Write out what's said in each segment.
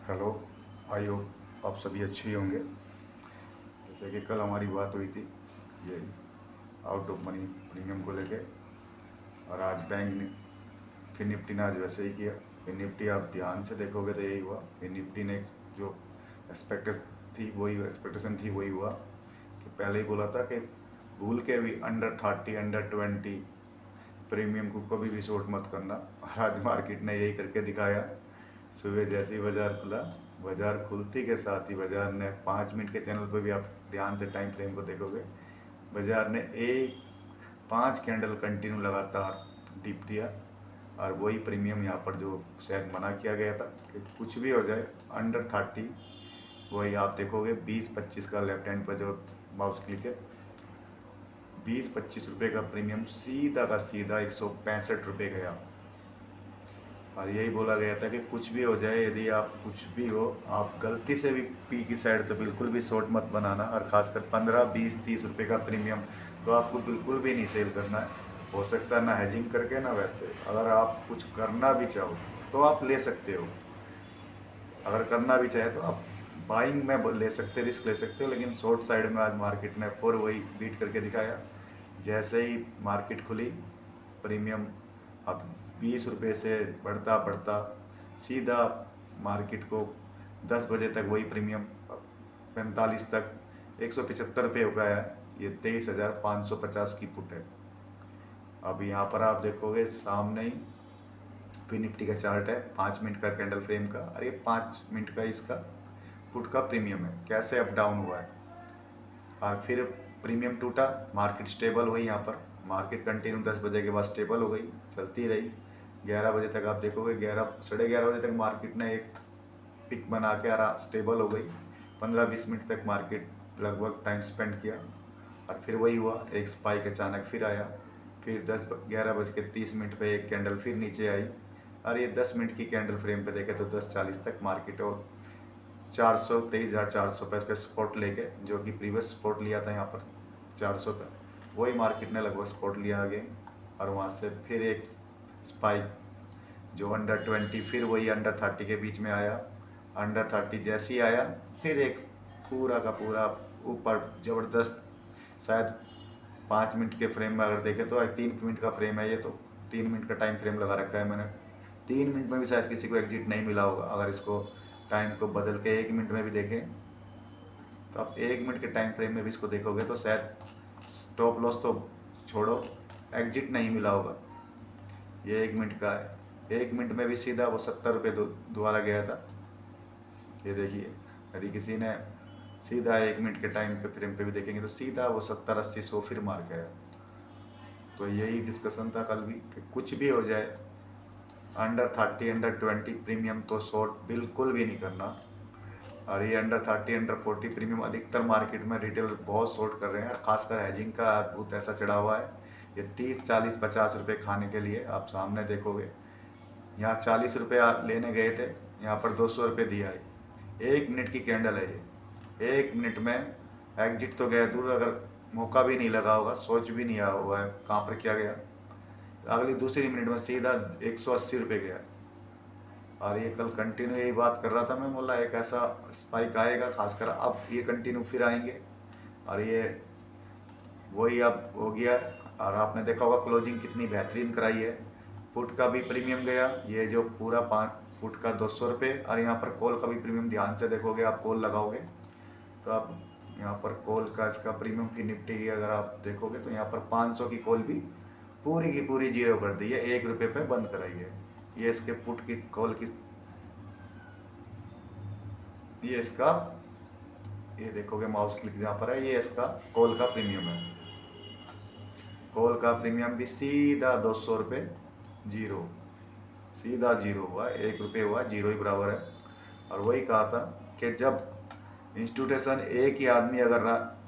Hello. I hope आप सभी अच्छे ही होंगे। जैसे कि कल हमारी बात हुई थी ये आउट ऑफ मनी प्रीमियम को लेके, और आज फिर निफ्टी ने आज वैसे ही किया। फिर निफ्टी आप ध्यान से देखोगे तो यही हुआ। फिर निफ्टी ने जो एक्सपेक्टेशन थी वही हुआ कि पहले ही बोला था कि भूल के भी अंडर 30 अंडर 20 प्रीमियम को कभी भी शॉर्ट मत करना, और आज मार्केट ने यही करके दिखाया। सुबह जैसे ही बाजार खुला, बाजार खुलती के साथ ही बाजार ने 5 मिनट के चैनल पर भी आप ध्यान से टाइम फ्रेम को देखोगे, बाजार ने एक 5 कैंडल कंटिन्यू लगातार डिप दिया। और वही प्रीमियम यहाँ पर जो शायद मना किया गया था कि कुछ भी हो जाए अंडर 30, वही आप देखोगे 20-25 का लेफ्ट हैंड पर जो माउस क्लिक है, 20-25 रुपये का प्रीमियम सीधा का सीधा 165 रुपये गया। और यही बोला गया था कि कुछ भी हो जाए, यदि आप कुछ भी हो, आप गलती से भी पी की साइड तो बिल्कुल भी शॉर्ट मत बनाना, और ख़ासकर 15-20-30 रुपये का प्रीमियम तो आपको बिल्कुल भी नहीं सेल करना है। हो सकता है ना हेजिंग करके ना वैसे, अगर आप कुछ करना भी चाहो तो आप ले सकते हो। अगर करना भी चाहे तो आप बाइंग में ले सकते, रिस्क ले सकते हो, लेकिन शॉर्ट साइड में आज मार्केट ने फिर वही बीट करके दिखाया। जैसे ही मार्केट खुली, प्रीमियम अब 20 रुपये से बढ़ता बढ़ता सीधा मार्केट को 10 बजे तक वही प्रीमियम 45 तक 175 रुपये हो गया है। ये 23,550 की पुट है। अब यहाँ पर आप देखोगे सामने ही फिर निफ्टी का चार्ट है 5 मिनट का कैंडल फ्रेम का, और ये 5 मिनट का इसका पुट का प्रीमियम है, कैसे अप डाउन हुआ है। और फिर प्रीमियम टूटा, मार्केट स्टेबल हुई। यहाँ पर मार्केट कंटिन्यू 10 बजे के बाद स्टेबल हो गई, चलती रही। 11 बजे तक आप देखोगे, 11 साढ़े 11 बजे तक मार्केट ने एक पिक बना के स्टेबल हो गई। 15-20 मिनट तक मार्केट लगभग टाइम स्पेंड किया, और फिर वही हुआ, एक स्पाइक अचानक फिर आया। फिर 11 बज के 30 मिनट पर एक कैंडल फिर नीचे आई, और ये 10 मिनट की कैंडल फ्रेम पे देखे तो 10:40 तक मार्केट और 23,400 पे स्पॉट लेके, जो कि प्रीवियस स्पॉट लिया था यहाँ पर 400 पे, वही मार्केट ने लगभग स्पॉट लिया अगेन। और वहाँ से फिर एक स्पाइक जो अंडर 20, फिर वही अंडर 30 के बीच में आया। अंडर 30 जैसे ही आया, फिर एक पूरा का पूरा ऊपर ज़बरदस्त, शायद 5 मिनट के फ्रेम में अगर देखें तो 3 मिनट का फ्रेम है ये, तो 3 मिनट का टाइम फ्रेम लगा रखा है मैंने। 3 मिनट में भी शायद किसी को एग्जिट नहीं मिला होगा। अगर इसको टाइम को बदल के 1 मिनट में भी देखें, तो आप 1 मिनट के टाइम फ्रेम में भी इसको देखोगे तो शायद स्टॉप लॉस तो छोड़ो, एग्जिट नहीं मिला होगा। ये 1 मिनट का है, 1 मिनट में भी सीधा वो 70 रुपये दोबारा गया था। ये देखिए, यदि किसी ने सीधा 1 मिनट के टाइम पे फ्रेम पे भी देखेंगे तो सीधा वो 70-80-100 फिर मार गया। तो यही डिस्कशन था कल भी कि कुछ भी हो जाए, अंडर 30 अंडर 20 प्रीमियम तो शॉर्ट बिल्कुल भी नहीं करना। और ये अंडर 30 अंडर 40 प्रीमियम अधिकतर मार्केट में रिटेल बहुत शॉर्ट कर रहे हैं, और खासकर हैजिंग का अद्भुत ऐसा चढ़ा हुआ है। ये 30-40-50 रुपये खाने के लिए आप सामने देखोगे, यहाँ 40 रुपये लेने गए थे, यहाँ पर 200 रुपये दिया है। 1 मिनट की कैंडल है ये, 1 मिनट में एग्जिट तो गया दूर, अगर मौका भी नहीं लगा होगा, सोच भी नहीं आया हुआ है कहाँ पर क्या गया, अगली दूसरी मिनट में सीधा 180 रुपये गया। और ये कल कंटिन्यू यही बात कर रहा था मैं, बोला एक ऐसा स्पाइक आएगा, खासकर अब ये कंटिन्यू फिर आएंगे। और ये वही अब हो गया। और आपने देखा होगा क्लोजिंग कितनी बेहतरीन कराई है। पुट का भी प्रीमियम गया, ये जो पूरा 5 पुट का 200 रुपये, और यहाँ पर कॉल का भी प्रीमियम ध्यान से देखोगे, आप कॉल लगाओगे तो आप यहाँ पर कॉल का इसका प्रीमियम की निफ्टी की अगर आप देखोगे तो यहाँ पर 500 की कॉल भी पूरी की पूरी जीरो कर दी है, 1 रुपये पे बंद कराई है। ये इसके पुट की कॉल की, ये इसका, ये देखोगे माउस क्लिक जहाँ पर है, ये इसका कॉल का प्रीमियम है। कॉल का प्रीमियम भी सीधा 200 रुपये जीरो, सीधा जीरो हुआ, 1 रुपये हुआ, जीरो ही बराबर है। और वही कहा था कि जब इंस्टीट्यूशन एक ही आदमी अगर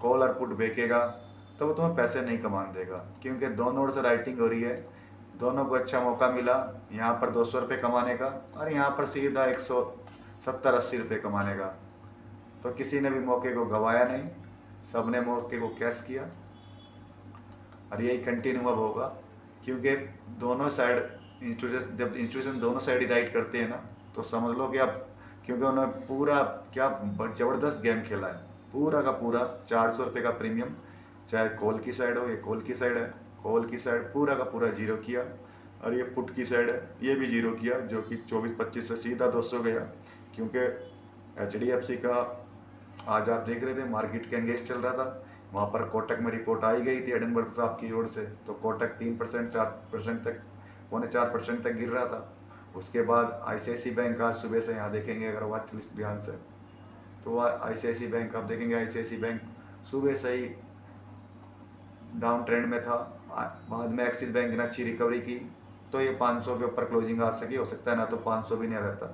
कॉल और पुट बेचेगा तो वो तुम्हें पैसे नहीं कमान देगा, क्योंकि दोनों ओर से राइटिंग हो रही है, दोनों को अच्छा मौका मिला यहाँ पर 200 रुपये कमाने का, और यहाँ पर सीधा 170-80 रुपये कमाने का। तो किसी ने भी मौके को गंवाया नहीं, सब ने मौके को कैश किया। और यही कंटिन्यू अब होगा, क्योंकि दोनों साइड जब इंस्टीट्यूशन दोनों साइड ही राइट करते हैं ना, तो समझ लो कि अब क्योंकि उन्होंने पूरा क्या ज़बरदस्त गेम खेला है, पूरा का पूरा 400 रुपये का प्रीमियम, चाहे कॉल की साइड हो, ये कॉल की साइड है, कॉल की साइड पूरा का पूरा जीरो किया, और ये पुट की साइड है ये भी जीरो किया, जो कि 24-25 से सीधा 200 गया। क्योंकि HDFC का आज आप देख रहे थे मार्केट के एंगेज चल रहा था, वहाँ पर कोटक में रिपोर्ट आई गई थी एडनबर्ग साहब की ओर से, तो कोटक 3% 4% तक, 3.25% तक गिर रहा था। उसके बाद ICICI बैंक आज सुबह से यहाँ देखेंगे अगर वॉच लिस्ट ध्यान से, तो ICICI बैंक आप देखेंगे, ICICI बैंक सुबह से ही डाउन ट्रेंड में था। बाद में एक्सिस बैंक ने अच्छी रिकवरी की, तो ये 500 के ऊपर क्लोजिंग आ सकी, हो सकता है ना तो 500 भी नहीं रहता।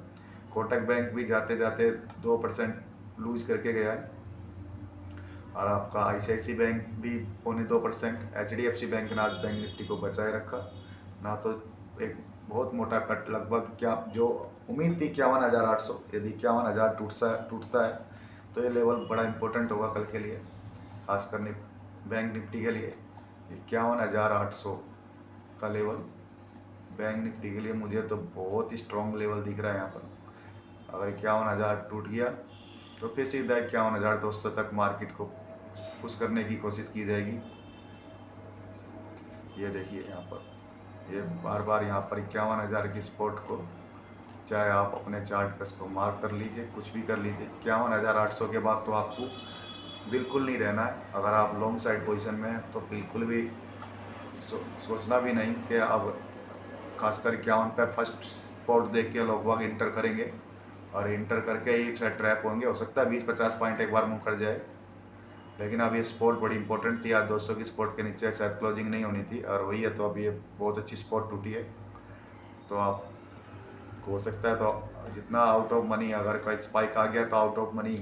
कोटक बैंक भी जाते जाते 2% लूज करके गया है, और आपका ICICI बैंक भी 0.25%, HDFC बैंक ने आज बैंक निफ्टी को बचाए रखा, ना तो एक बहुत मोटा कट लगभग, क्या जो उम्मीद थी 51,800, यदि 51,000 टूटता है तो ये लेवल बड़ा इंपॉर्टेंट होगा कल के लिए, खासकर बैंक निफ्टी के लिए। 51,800 का लेवल बैंक निफ्टी के लिए मुझे तो बहुत ही स्ट्रॉन्ग लेवल दिख रहा है यहाँ पर। अगर 51,000 टूट गया तो फिर सीधा 51,200 तक मार्केट को पुश करने की कोशिश की जाएगी। ये देखिए यहाँ पर, ये बार बार यहाँ पर 51,000 की सपोर्ट को, चाहे आप अपने चार्ट पे इसको मार्क कर लीजिए, कुछ भी कर लीजिए, 51,800 के बाद तो आपको बिल्कुल नहीं रहना है। अगर आप लॉन्ग साइड पोजीशन में हैं तो बिल्कुल भी सोचना भी नहीं कि अब खासकर 51 पे फर्स्ट स्पॉट देख के लोग बाग इंटर करेंगे, और इंटर करके ही शायद ट्रैप होंगे। हो सकता है 20-50 पॉइंट एक बार मुँह कर जाए, लेकिन अब ये स्पॉट बड़ी इंपॉर्टेंट थी। आज 200 की स्पॉट के नीचे शायद क्लोजिंग नहीं होनी थी, और वही है, तो अब ये बहुत अच्छी स्पॉट टूटी है। तो आप हो सकता है तो जितना आउट ऑफ मनी, अगर कोई स्पाइक आ गया तो आउट ऑफ मनी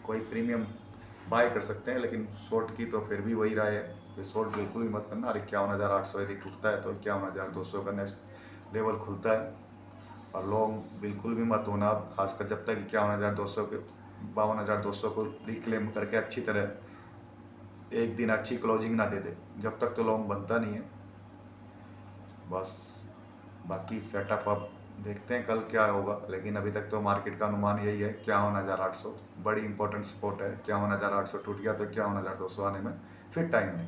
कोई प्रीमियम बाय कर सकते हैं, लेकिन शॉर्ट की तो फिर भी वही राय है कि शॉर्ट बिल्कुल भी मत करना। और 51,800 यदि टूटता है तो 51,200 का नेक्स्ट लेवल खुलता है, और लॉन्ग बिल्कुल भी मत होना आप, खासकर जब तक 51,200 के 52,200 को रिक्लेम करके अच्छी तरह एक दिन अच्छी क्लोजिंग ना दे दे, जब तक तो लॉन्ग बनता नहीं है। बस बाकी सेटअप अब देखते हैं कल क्या होगा, लेकिन अभी तक तो मार्केट का अनुमान यही है 51,800 बड़ी इंपॉर्टेंट सपोर्ट है। 51,800 टूट गया तो 51,200 आने में फिर टाइम नहीं।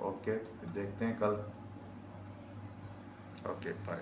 ओके, फिर देखते हैं कल। Okay, bye.